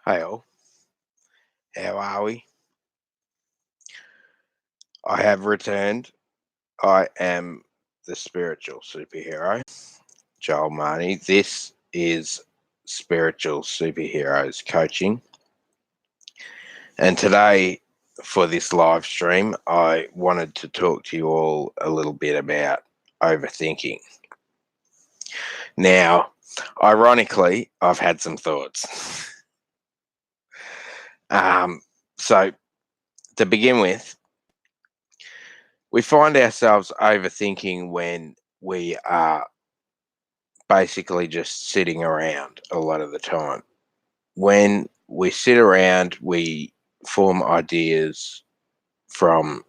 Hey all, how are we? I have returned. I am the spiritual superhero, Joel Mahony. This is Spiritual Superheroes Coaching. And today, for this live stream, I wanted to talk to you all a little bit about overthinking. Now, ironically, I've had some thoughts. So, to begin with, we find ourselves overthinking when we are basically just sitting around a lot of the time. When we sit around, we form ideas from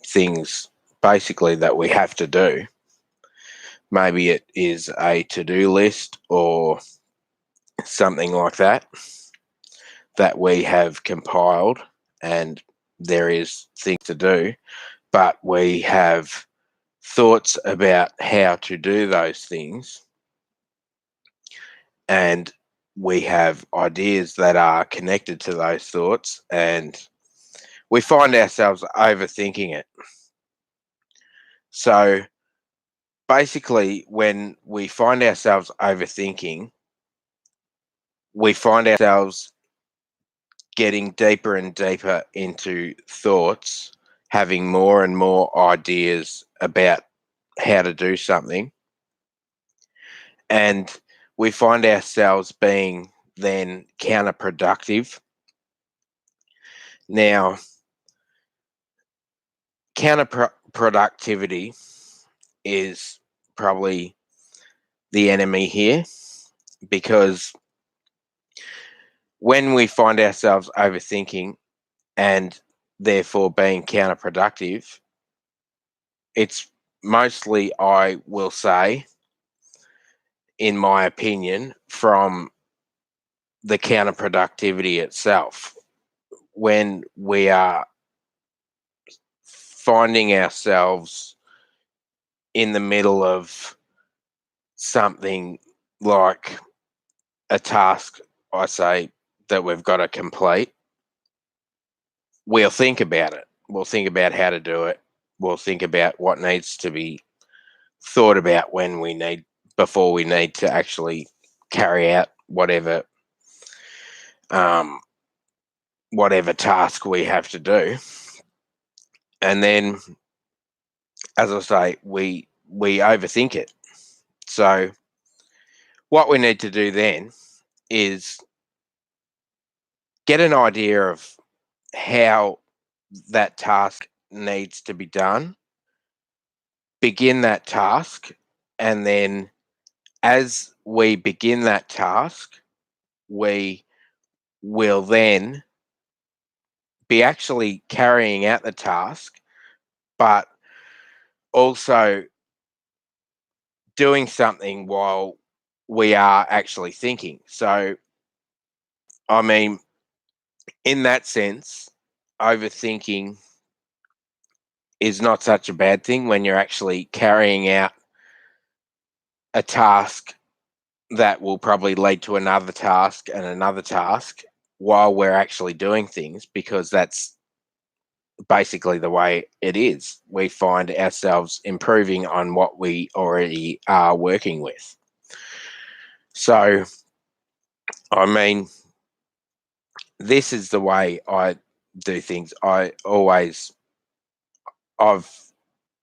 things basically that we have to do. Maybe it is a to-do list or something like that we have compiled, and there is things to do, but we have thoughts about how to do those things, and we have ideas that are connected to those thoughts, and we find ourselves overthinking it. So basically, when we find ourselves overthinking, we find ourselves getting deeper and deeper into thoughts, having more and more ideas about how to do something, and we find ourselves being then counterproductive. Now, counterproductivity is probably the enemy here, because when we find ourselves overthinking and therefore being counterproductive, it's mostly, I will say, in my opinion, from the counterproductivity itself. When we are finding ourselves in the middle of something like a task, I say, that we've got to complete, we'll think about it. We'll think about how to do it. We'll think about what needs to be thought about before we need to actually carry out um, whatever task we have to do. And then, as I say, we overthink it. So what we need to do then is get an idea of how that task needs to be done, begin that task, and then as we begin that task, we will then be actually carrying out the task, but also doing something while we are actually thinking. So, I mean, in that sense, overthinking is not such a bad thing when you're actually carrying out a task that will probably lead to another task and another task while we're actually doing things, because that's basically the way it is. We find ourselves improving on what we already are working with. So, I mean, this is the way I do things. I've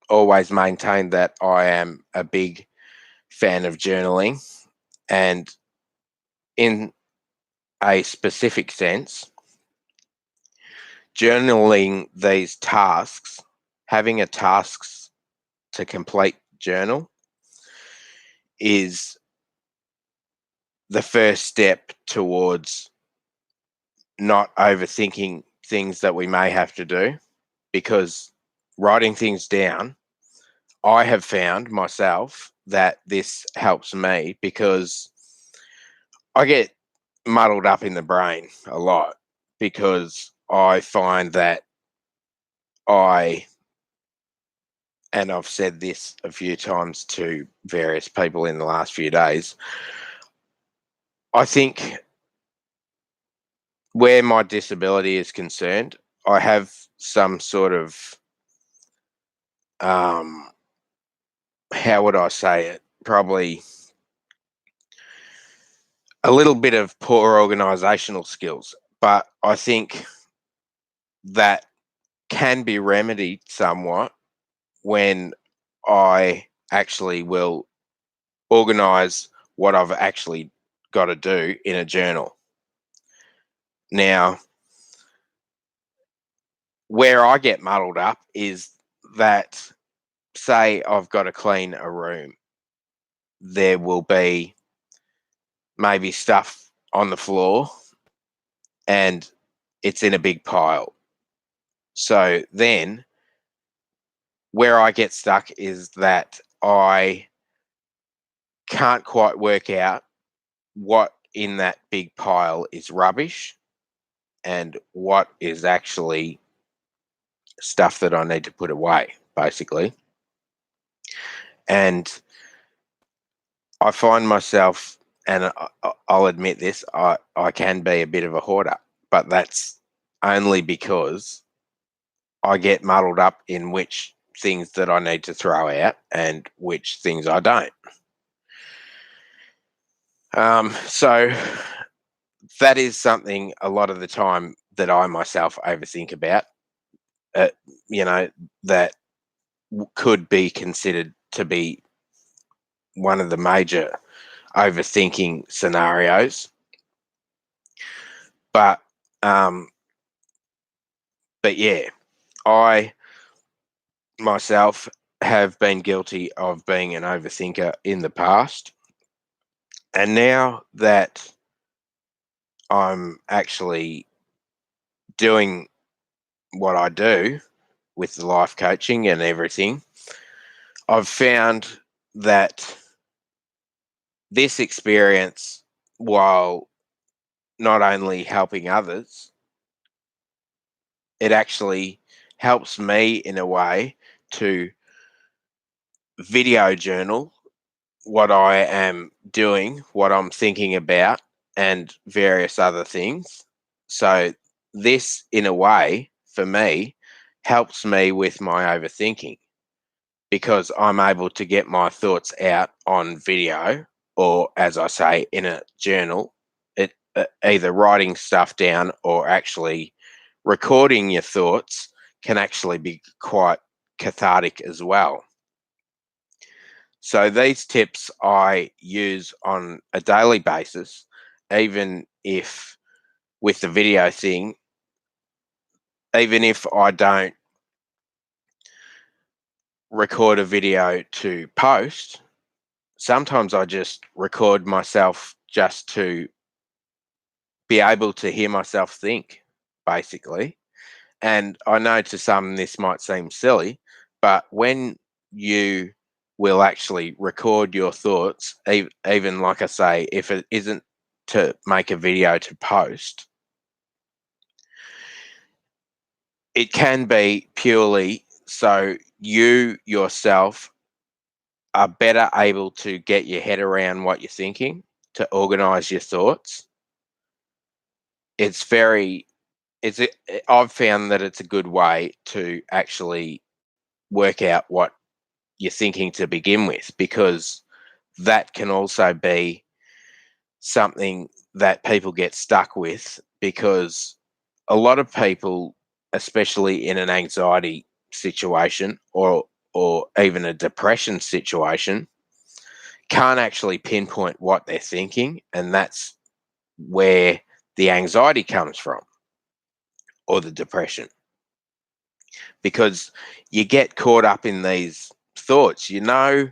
always maintained that I am a big fan of journaling, and in a specific sense, journaling these tasks, having a tasks to complete journal, is the first step towards not overthinking things that we may have to do, because writing things down, I have found myself that this helps me, because I get muddled up in the brain a lot, because I find that I, and I've said this a few times to various people in the last few days, I think where my disability is concerned, I have some sort of, um, how would I say it? Probably a little bit of poor organisational skills, but I think that can be remedied somewhat when I actually will organise what I've actually got to do in a journal. Now, where I get muddled up is that, say, I've got to clean a room, there will be maybe stuff on the floor and it's in a big pile. So then where I get stuck is that I can't quite work out what in that big pile is rubbish and what is actually stuff that I need to put away, basically. And I find myself, and I'll admit this, I can be a bit of a hoarder, but that's only because I get muddled up in which things that I need to throw out and which things I don't. So that is something a lot of the time that I myself overthink about. Uh, you know, that could be considered to be one of the major overthinking scenarios. But um, but yeah, I myself have been guilty of being an overthinker in the past, and now that I'm actually doing what I do with the life coaching and everything, I've found that this experience, while not only helping others, it actually helps me in a way to video journal what I am doing, what I'm thinking about, and various other things. So, this, in a way, for me, helps me with my overthinking because I'm able to get my thoughts out on video or, as I say, in a journal. It either writing stuff down or actually recording your thoughts can actually be quite cathartic as well. So these tips I use on a daily basis, even if with the video thing, even if I don't record a video to post, sometimes I just record myself just to be able to hear myself think, basically. And I know to some this might seem silly, but when you will actually record your thoughts, even like I say, if it isn't to make a video to post, it can be purely so you yourself are better able to get your head around what you're thinking, to organize your thoughts. It's very, I've found that it's a good way to actually work out what you're thinking to begin with, because that can also be something that people get stuck with, because a lot of people, especially in an anxiety situation or even a depression situation, can't actually pinpoint what they're thinking, and that's where the anxiety comes from, or the depression, because you get caught up in these thoughts. You know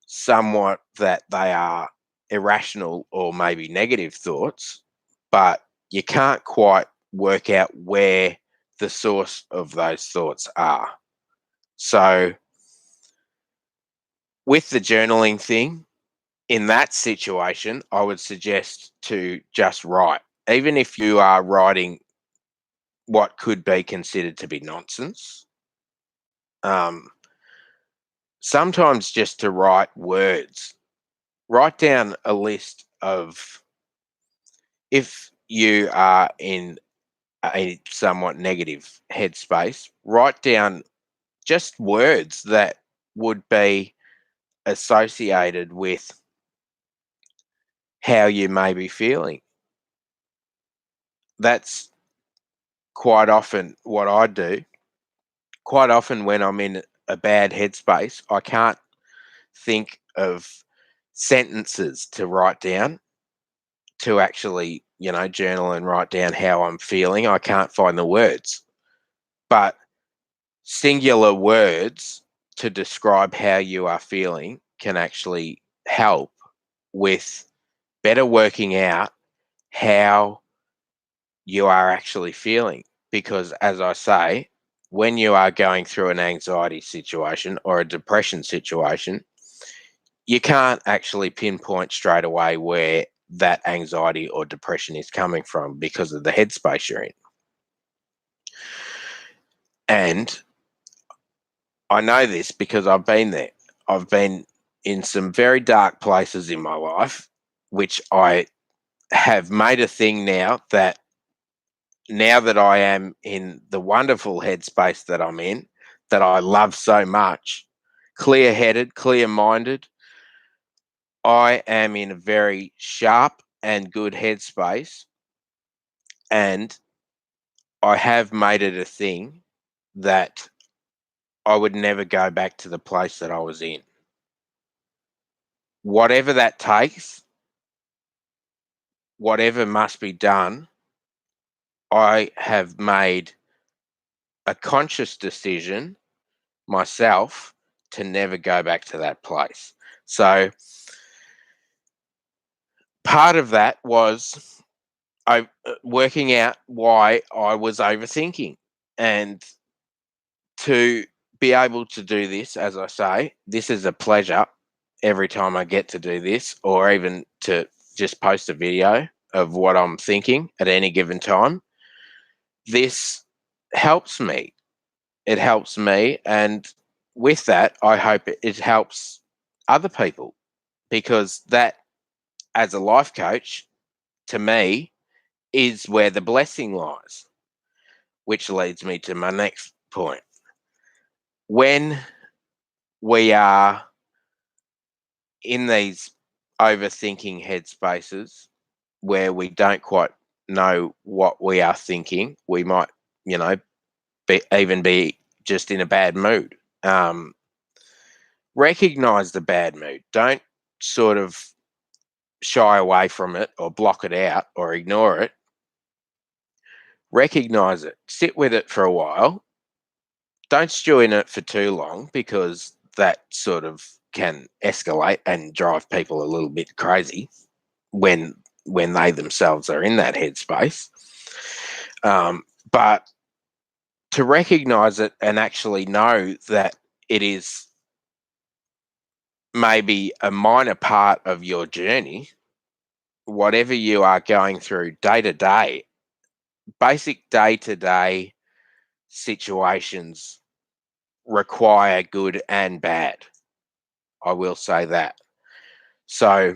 somewhat that they are irrational or maybe negative thoughts, but you can't quite work out where the source of those thoughts are. So, with the journaling thing, in that situation, I would suggest to just write. Even if you are writing what could be considered to be nonsense, um, sometimes just to write words, write down a list of, if you are in a somewhat negative headspace, write down just words that would be associated with how you may be feeling. That's quite often what I do. Quite often, when I'm in a bad headspace, I can't think of sentences to write down to actually, journal and write down how I'm feeling. I can't find the words. But singular words to describe how you are feeling can actually help with better working out how you are actually feeling. Because, as I say, when you are going through an anxiety situation or a depression situation, you can't actually pinpoint straight away where that anxiety or depression is coming from because of the headspace you're in. And I know this because I've been there. I've been in some very dark places in my life, which I have made a thing now that I am in the wonderful headspace that I'm in, that I love so much, clear headed, clear minded, I am in a very sharp and good headspace. And I have made it a thing that I would never go back to the place that I was in. Whatever that takes, whatever must be done, I have made a conscious decision myself to never go back to that place. So part of that was working out why I was overthinking. And to be able to do this, as I say, this is a pleasure every time I get to do this, or even to just post a video of what I'm thinking at any given time. This helps me. It helps me. And with that, I hope it helps other people, because that, as a life coach, to me, is where the blessing lies, which leads me to my next point. When we are in these overthinking headspaces where we don't quite know what we are thinking, we might, even be just in a bad mood. Recognize the bad mood. Don't sort of shy away from it or block it out or ignore it. Recognize it. Sit with it for a while. Don't stew in it for too long, because that sort of can escalate and drive people a little bit crazy when they themselves are in that headspace. But to recognize it and actually know that it is maybe a minor part of your journey, whatever you are going through day to day, basic day to day situations require good and bad. I will say that. So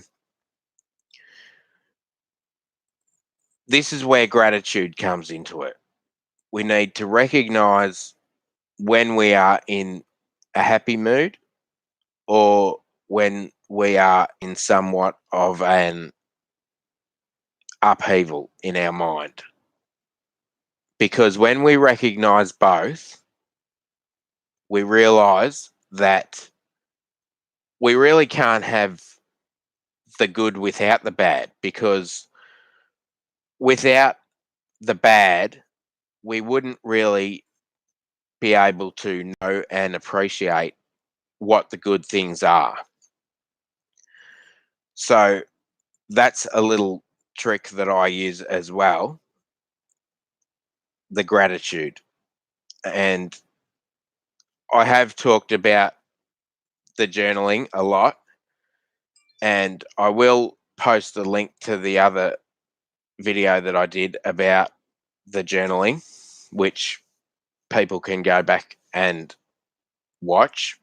this is where gratitude comes into it. We need to recognize when we are in a happy mood, or when we are in somewhat of an upheaval in our mind. Because when we recognize both, we realize that we really can't have the good without the bad, because without the bad, we wouldn't really be able to know and appreciate what the good things are. So that's a little trick that I use as well, the gratitude. And I have talked about the journaling a lot, and I will post the link to the other video that I did about the journaling, which people can go back and watch.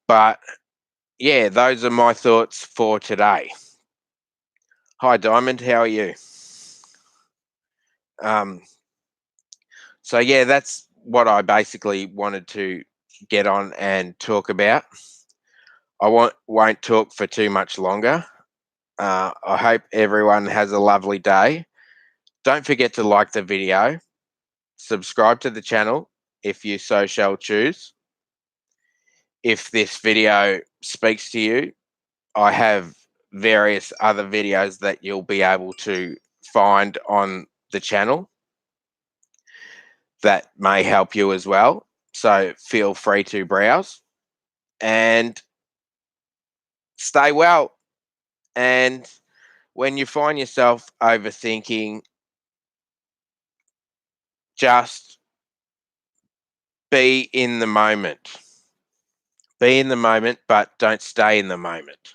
But yeah, those are my thoughts for today. Hi, Diamond. How are you? Um, so yeah, that's what I basically wanted to get on and talk about. I won't talk for too much longer. I hope everyone has a lovely day. Don't forget to like the video, subscribe to the channel if you so shall choose. If this video speaks to you, I have various other videos that you'll be able to find on the channel that may help you as well. So feel free to browse and stay well. And when you find yourself overthinking, just be in the moment. Be in the moment, but don't stay in the moment.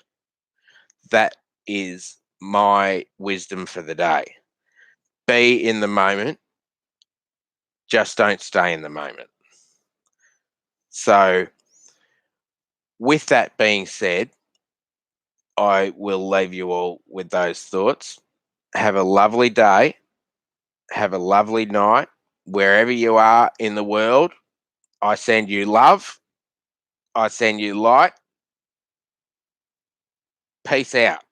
That is my wisdom for the day. Be in the moment, just don't stay in the moment. So, with that being said, I will leave you all with those thoughts. Have a lovely day. Have a lovely night. Wherever you are in the world, I send you love. I send you light. Peace out.